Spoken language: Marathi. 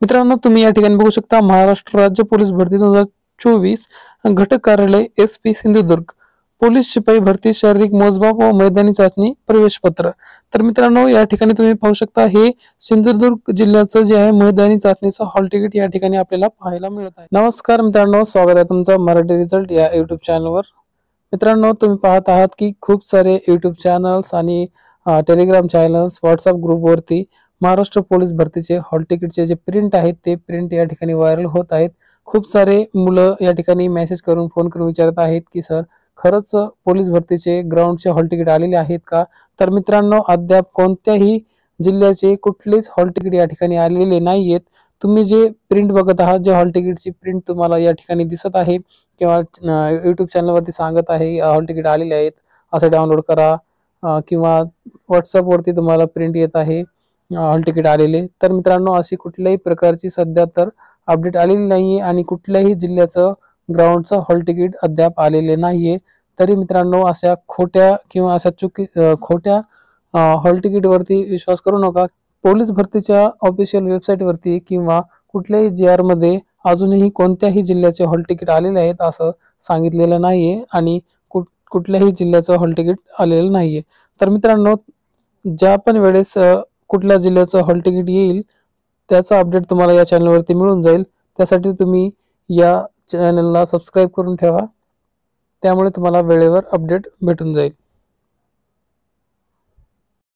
मित्रांनो, तुम्ही या ठिकाणी बघू शकता महाराष्ट्र राज्य पोलीस भरती 2024 घटक कार्यालय SP सिंधुदुर्ग पोलीस शिपाई भरती शारीरिक मोजमाप व मैदानी चाचणी प्रवेश पत्र। तर मित्रांनो, या ठिकाणी तुम्ही पाहू शकता हे सिंधुदुर्ग जिल्ह्याचं जे आहे मैदानी चाचणीचं हॉल तिकीट या ठिकाणी आपल्याला पाहायला मिळत आहे। नमस्कार मित्रांनो, स्वागत आहे तुमचं मराठी रिझल्ट या युट्यूब चॅनलवर। मित्रांनो, तुम्ही पाहत आहात की खूप सारे युट्यूब चॅनल्स आणि टेलिग्राम चॅनल्स व्हॉट्सअप ग्रुपवरती महाराष्ट्र पोलीस भरतीचे हॉल तिकीटचे जे प्रिंट आहेत ते प्रिंट या ठिकाणी व्हायरल होत आहेत। खूप सारे मुलं या ठिकाणी मेसेज करून फोन करून विचारत आहेत की सर खरंच पोलीस भरतीचे ग्राउंडचे हॉल तिकीट आलेले आहेत का? तर मित्रांनो, अद्याप कोणत्याही जिल्ह्याचे कुठलेच हॉल तिकीट या ठिकाणी आलेले नाहीयेत। तुम्ही जे प्रिंट बघत आहात, जे हॉल तिकीटची प्रिंट तुम्हाला या ठिकाणी दिसत आहे किंवा यूट्यूब चॅनलवरती सांगत आहे हॉल तिकीट आलेले आहेत, असं डाउनलोड करा किंवा व्हॉट्सअपवरती तुम्हाला प्रिंट येत आहे हॉल तिकीट आलेले। तर मित्रांनो, अशी कुठल्याही प्रकारची सध्या तर अपडेट आलेली नाहीये आणि कुठल्याही जिल्ह्याचं ग्राउंडचं हॉल तिकीट अद्याप आलेले नाहीये। तरी मित्रांनो, अशा खोट्या किंवा अशा खोट्या हॉल तिकीटवरती विश्वास करू नका। पोलीस भरतीच्या ऑफिशियल वेबसाईटवरती किंवा कुठल्याही GR मध्ये अजूनही कोणत्याही जिल्ह्याचे हॉल तिकीट आलेले आहेत असं सांगितलेलं नाहीये आणि कुठल्याही जिल्ह्याचं हॉल तिकीट आलेलं नाहीये। तर मित्रांनो, ज्या पण वेळेस कुठल्या जिल्ह्याचं हॉल तिकीट येईल त्याचा अपडेट तुम्हाला या चॅनलवरती मिळून जाईल। त्यासाठी तुम्ही या चॅनलला सबस्क्राईब करून ठेवा, त्यामुळे तुम्हाला वेळेवर अपडेट भेटून जाईल।